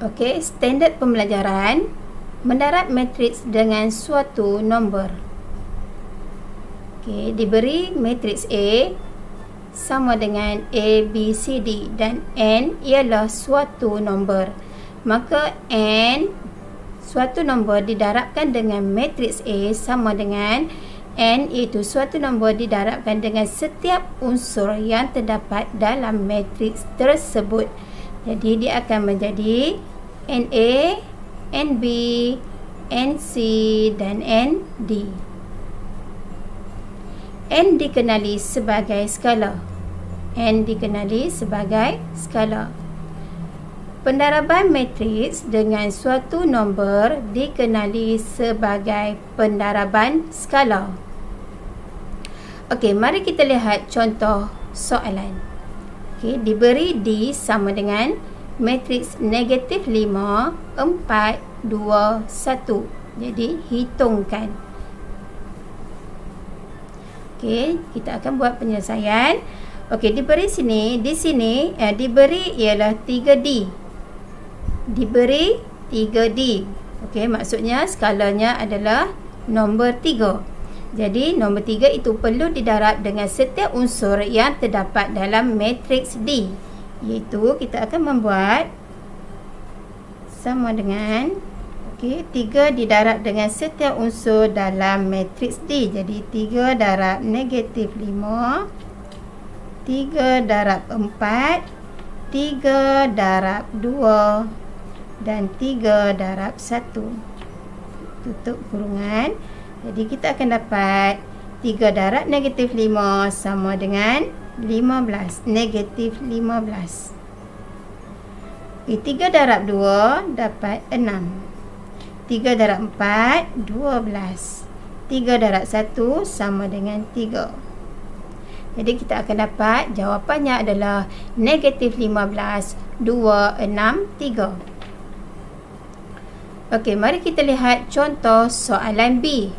Okey, standard pembelajaran mendarat matriks dengan suatu nombor. Okey, diberi matriks A sama dengan A, B, C, D dan N ialah suatu nombor. Maka N suatu nombor didarabkan dengan matriks A sama dengan N iaitu suatu nombor didarabkan dengan setiap unsur yang terdapat dalam matriks tersebut. Jadi dia akan menjadi NA, NB, NC dan ND. N dikenali sebagai skala. N dikenali sebagai skala. Pendaraban matriks dengan suatu nombor dikenali sebagai pendaraban skala. Okey, mari kita lihat contoh soalan. Okey, diberi D sama dengan matriks negatif 5, 4, 2, 1. Jadi, hitungkan. Okey, kita akan buat penyelesaian. Okey, diberi sini, di sini diberi ialah 3D. Diberi 3D. Okey, maksudnya skalanya adalah nombor 3. Jadi, nombor 3 itu perlu didarab dengan setiap unsur yang terdapat dalam matriks D. Iaitu, kita akan membuat sama dengan 3 didarab dengan setiap unsur dalam matriks D. Jadi, 3 darab negatif 5, 3 darab 4, 3 darab 2 dan 3 darab 1. Tutup kurungan. Jadi, kita akan dapat 3 darab negatif 5 sama dengan 15. Negatif 15. 3 darab 2 dapat 6. 3 darab 4, 12. 3 darab 1 sama dengan 3. Jadi, kita akan dapat jawapannya adalah negatif 15, 2, 6, 3. Okey, mari kita lihat contoh soalan B.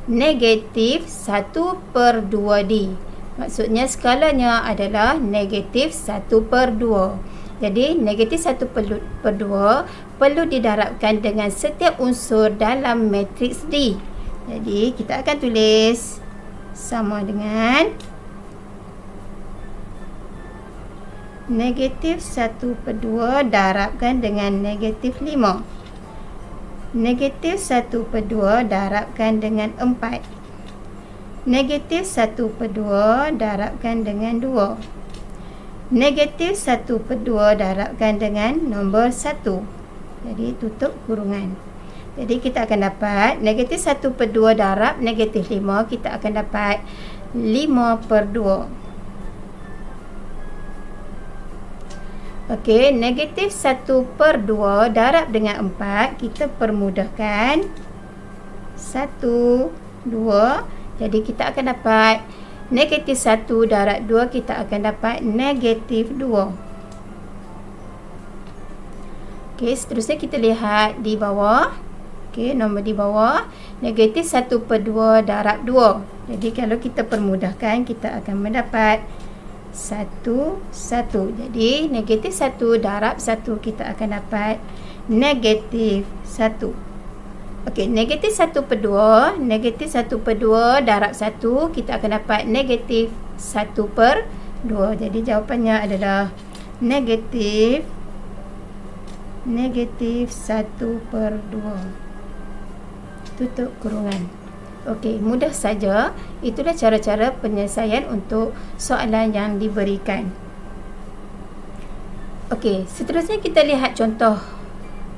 Negatif 1/2D. Maksudnya skalanya adalah negatif 1/2. Jadi, negatif 1/2 perlu didarabkan dengan setiap unsur dalam matriks D. Jadi, kita akan tulis sama dengan negatif 1/2 darabkan dengan negatif 5. Negatif 1/2 darabkan dengan 4. Negatif 1/2 darabkan dengan 2. Negatif 1/2 darabkan dengan nombor 1. Jadi, tutup kurungan. Jadi, kita akan dapat negatif 1/2 darab negatif 5. Kita akan dapat 5/2. Okey, negatif 1/2 darab dengan 4. Kita permudahkan. 1, 2. Jadi, kita akan dapat negatif 1 darab 2, kita akan dapat negatif 2. Okey, seterusnya kita lihat di bawah. Okey, nombor di bawah. Negatif 1/2 darab 2. Jadi, kalau kita permudahkan, kita akan mendapat 1, 1. Jadi, negatif 1 darab 1, kita akan dapat negatif 1. Okey, negatif 1/2. Negatif 1/2 darab 1, kita akan dapat negatif 1/2. Jadi, jawapannya adalah negatif 1/2. Tutup kurungan. Okey, mudah saja. Itulah cara-cara penyelesaian untuk soalan yang diberikan. Okey, seterusnya kita lihat contoh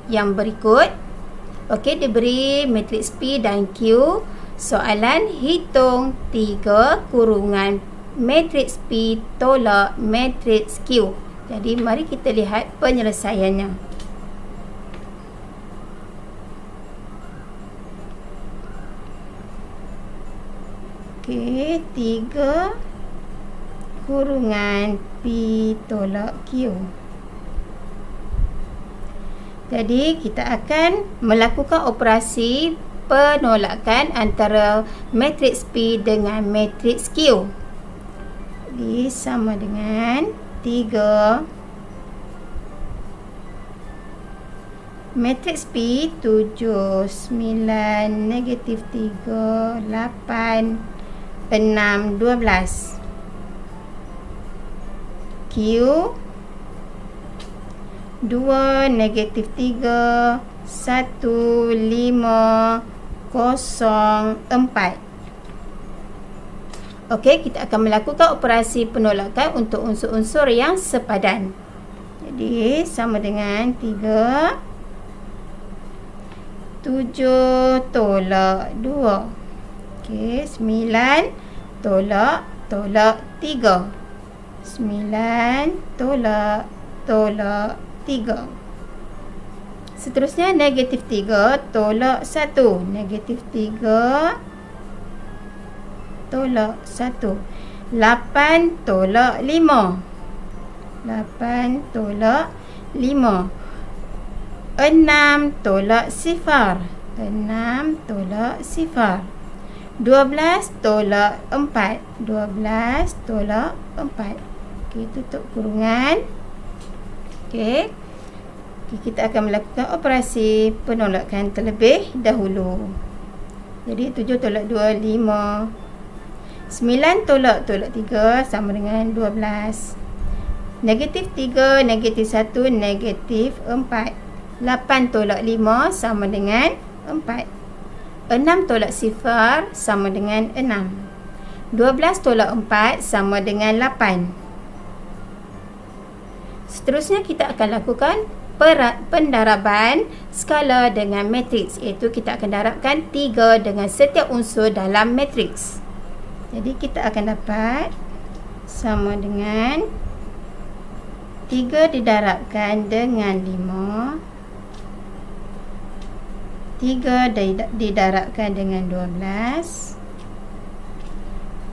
yang berikut. Okey, diberi matriks P dan Q. Soalan hitung 3 kurungan matriks P tolak matriks Q. Jadi, mari kita lihat penyelesaiannya. Okey, 3 kurungan P tolak Q. Jadi, kita akan melakukan operasi penolakan antara matriks P dengan matriks Q. Jadi, sama dengan 3 Matriks P 7, 9, negatif 3, 8, 6, 12. Q 2, negatif 3, 1, 5, 0, 4. Okey, kita akan melakukan operasi penolakan untuk unsur-unsur yang sepadan. Jadi, sama dengan 3, 7 tolak 2. Okey, 9 tolak 3. 9 tolak 3. Seterusnya, negatif 3 tolak 1. Negatif 3 tolak 1. 8 tolak 5. 8 tolak 5. 6 tolak 0. 6 tolak 0. 12 tolak 4. 12 tolak 4. Okey, tutup kurungan. Okey. Kita akan melakukan operasi penolakan terlebih dahulu. Jadi 7 tolak 2, 5. 9 tolak 3 sama dengan 12. Negatif 3, negatif 1, negatif 4. 8 tolak 5 sama dengan 4. 6 tolak 0 sama dengan 6. 12 tolak 4 sama dengan 8. Seterusnya kita akan lakukan pendaraban skala dengan matriks, iaitu kita akan darabkan 3 dengan setiap unsur dalam matriks. Jadi kita akan dapat sama dengan 3 didarabkan dengan 5, 3 didarabkan dengan 12,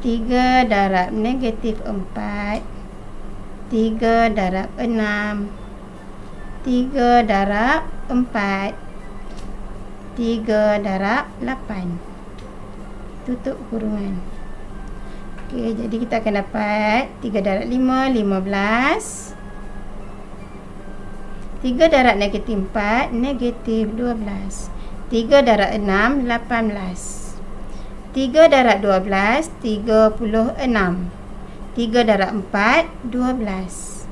3 darab negatif 4, 3 darab 6, 3 darab 4, 3 darab 8. Tutup kurungan. Okey, jadi kita akan dapat 3 darab 5, 15. 3 darab negatif 4, negatif 12. 3 darab 6, 18. 3 darab 12, 36. 3 darab 4, 12.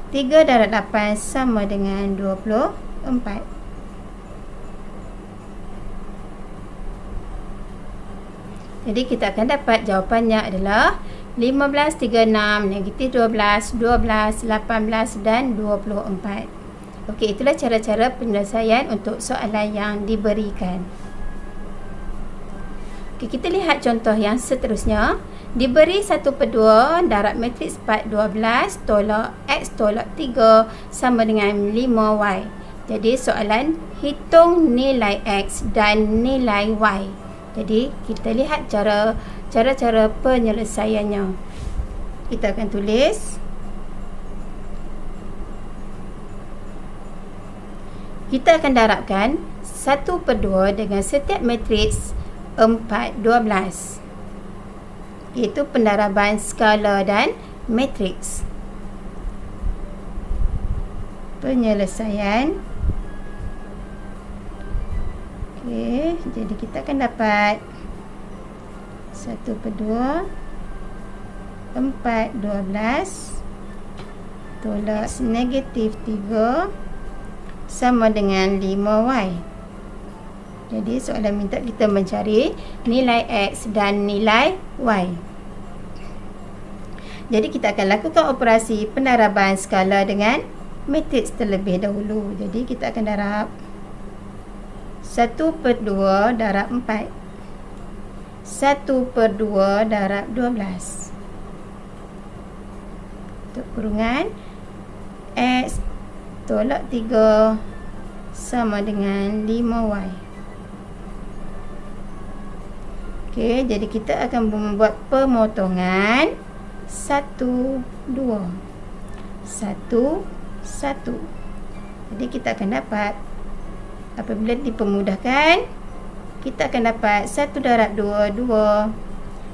3 darab 8 sama dengan 24. Jadi kita akan dapat jawapannya adalah 15, 36, negatif 12, 12, 18 dan 24. Okey, itulah cara-cara penyelesaian untuk soalan yang diberikan. Okey, kita lihat contoh yang seterusnya. Diberi 1/2 darab matriks 4, 12 tolak X tolak 3 sama dengan 5Y. Jadi soalan hitung nilai X dan nilai Y. Jadi kita lihat cara-cara penyelesaiannya. Kita akan tulis. Kita akan darabkan 1/2 dengan setiap matriks 4, 12. Iaitu pendaraban skala dan matriks. Penyelesaian. Okey, jadi kita akan dapat 1/2 4, 12 tolak negatif 3 sama dengan 5Y. Jadi soalan minta kita mencari nilai X dan nilai Y. Jadi kita akan lakukan operasi pendaraban skala dengan matriks terlebih dahulu. Jadi kita akan darab 1/2 darab 4. 1/2 darab 12. Untuk kurungan X tolak 3 sama dengan 5Y. Okey, jadi kita akan membuat pemotongan 1, 2. 1, 1. Jadi kita akan dapat, apabila dipermudahkan, kita akan dapat 1 darab 2, 2.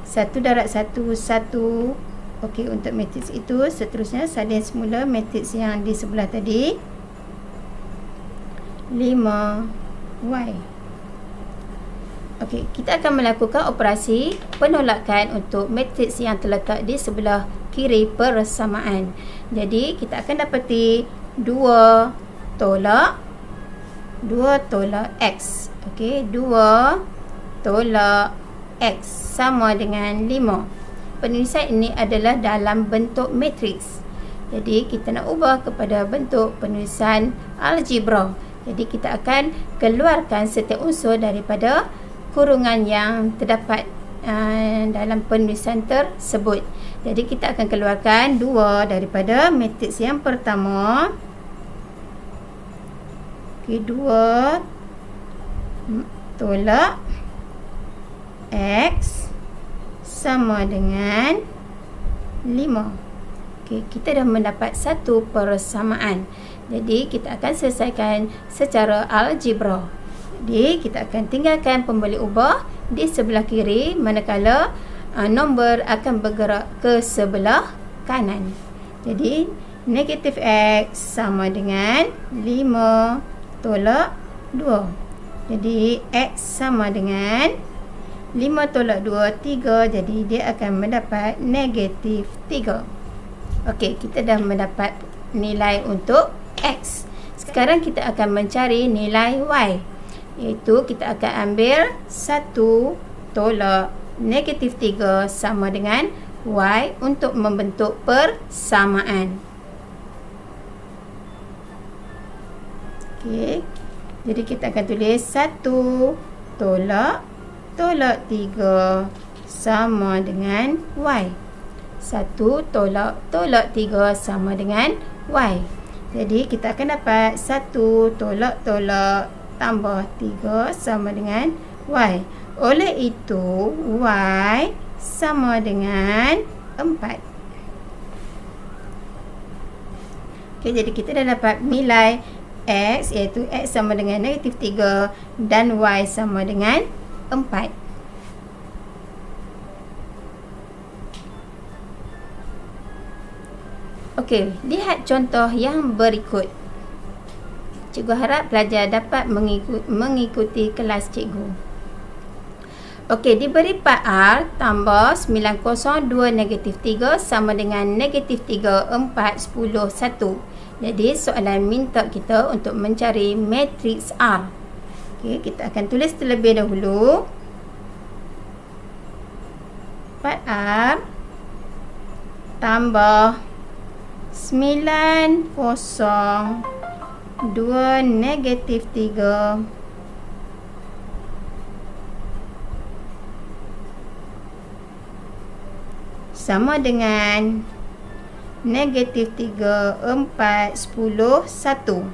1 darab 1, 1. Okey, untuk matriks itu, seterusnya salin semula matriks yang di sebelah tadi. 5Y. Okey, kita akan melakukan operasi penolakan untuk matriks yang terletak di sebelah kiri persamaan. Jadi, kita akan dapati 2 tolak X. Okey, 2 tolak X sama dengan 5. Penulisan ini adalah dalam bentuk matriks. Jadi, kita nak ubah kepada bentuk penulisan algebra. Jadi, kita akan keluarkan setiap unsur daripada kurungan yang terdapat dalam penulisan tersebut. Jadi, kita akan keluarkan 2 daripada matriks yang pertama. Okey, 2 tolak X sama dengan 5. Okey, kita dah mendapat satu persamaan. Jadi, kita akan selesaikan secara algebra. Jadi, kita akan tinggalkan pembalik ubah di sebelah kiri manakala nombor akan bergerak ke sebelah kanan. Jadi, negatif X sama dengan 5 tolak 2. Jadi, X sama dengan 5 tolak 2, 3. Jadi, dia akan mendapat negatif 3. Okey, kita dah mendapat nilai untuk X. Sekarang kita akan mencari nilai Y. Iaitu kita akan ambil 1 tolak negatif 3 sama dengan Y untuk membentuk persamaan. Okey. Jadi kita akan tulis 1 tolak 3 sama dengan Y. 1 tolak 3 sama dengan Y. Jadi kita akan dapat 1 tolak tambah 3 sama dengan Y. Oleh itu, Y sama dengan 4. Okey, jadi kita dah dapat nilai X, iaitu X sama dengan negatif 3 dan Y sama dengan 4. Okey, lihat contoh yang berikut. Cikgu harap pelajar dapat mengikuti kelas cikgu. Okey, diberi 4R tambah 902 negatif 3 sama dengan negatif 3, 4, 10, 1. Jadi, soalan minta kita untuk mencari matriks R. Okey, kita akan tulis terlebih dahulu. 4R tambah 902 negatif 3 sama dengan negatif 3, 4, 10, 1.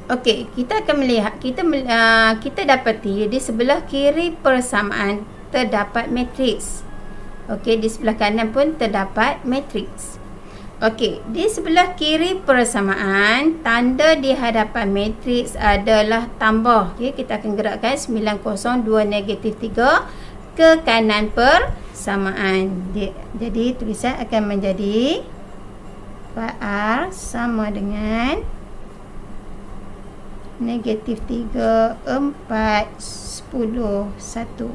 Okey, kita akan melihat, kita dapati di sebelah kiri persamaan terdapat matriks. Okey, di sebelah kanan pun terdapat matriks. Okey, di sebelah kiri persamaan, tanda di hadapan matriks adalah tambah. Okey, kita akan gerakkan 902 negatif 3 ke kanan persamaan. Jadi, tulisan akan menjadi 4R sama dengan negatif 3, 4, 10, 1.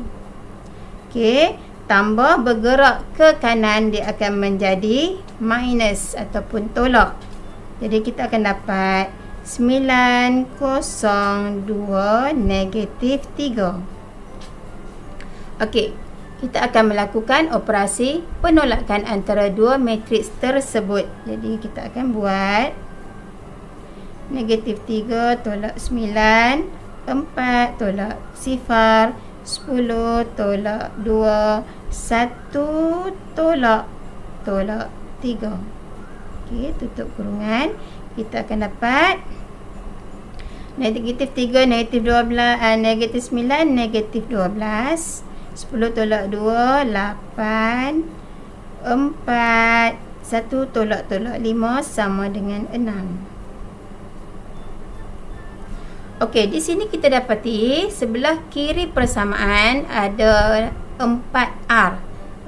Okey, tambah bergerak ke kanan, dia akan menjadi minus ataupun tolak. Jadi kita akan dapat 902 negatif 3. Okey, kita akan melakukan operasi penolakan antara dua matriks tersebut. Jadi kita akan buat negatif 3 tolak 9, 4 tolak 0, 10 tolak 2, 1 tolak 3. Okey, tutup kurungan. Kita akan dapat negatif 3, negatif 12, negatif 9, negatif 12. 10 tolak 2, 8. 4, 1 tolak 5 sama dengan 6. Okey, di sini kita dapati sebelah kiri persamaan ada 4R.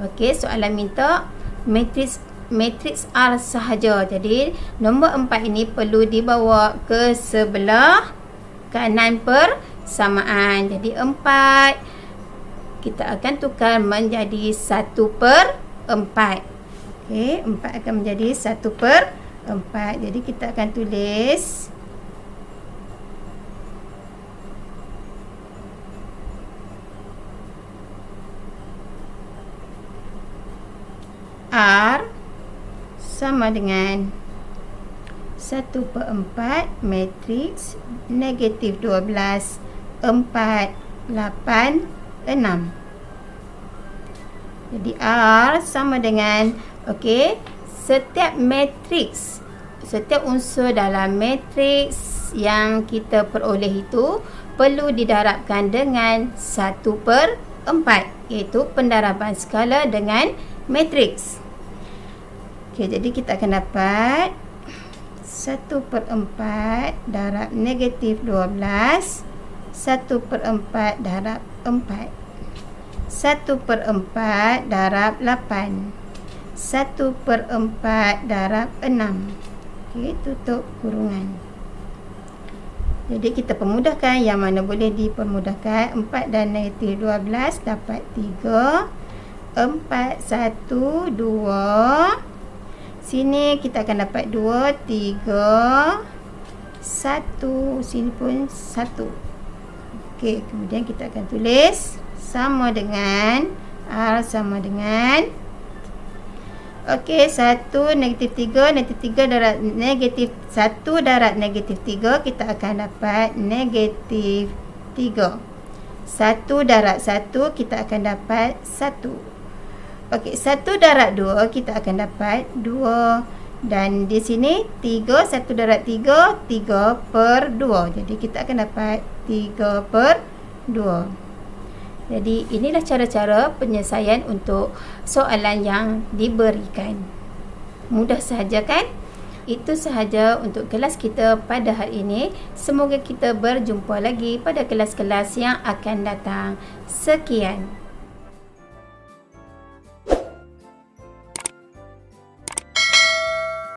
Okey, soalan minta matriks matriks R sahaja. Jadi nombor 4 ini perlu dibawa ke sebelah kanan persamaan. Jadi 4 kita akan tukar menjadi 1/4. Okey, 4 akan menjadi 1/4. Jadi kita akan tulis R sama dengan 1/4 matriks negatif 12, 4, 8, 6. Jadi R sama dengan, okey, setiap matriks, setiap unsur dalam matriks yang kita peroleh itu perlu didarabkan dengan 1/4, iaitu pendaraban skala dengan matriks. Okey, jadi kita akan dapat 1/4 darab negatif 12, 1/4 darab 4, 1/4 darab 8, 1/4 darab 6. Okey, tutup kurungan. Jadi kita permudahkan, yang mana boleh dipermudahkan. 4 dan negatif 12 dapat 3, 4, 1, 2. Sini kita akan dapat 2, 3, 1. Sini pun 1. Okey, kemudian kita akan tulis sama dengan R sama dengan, okey, 1 negatif 3, negatif 3 darab negatif 1 darab negatif 3, kita akan dapat negatif 3. 1 darab 1, kita akan dapat 1. Okey, 1 darab 2, kita akan dapat 2. Dan di sini 3, 1 darab 3, 3/2. Jadi kita akan dapat 3/2. Jadi inilah cara-cara penyelesaian untuk soalan yang diberikan. Mudah sahaja kan? Itu sahaja untuk kelas kita pada hari ini. Semoga kita berjumpa lagi pada kelas-kelas yang akan datang. Sekian.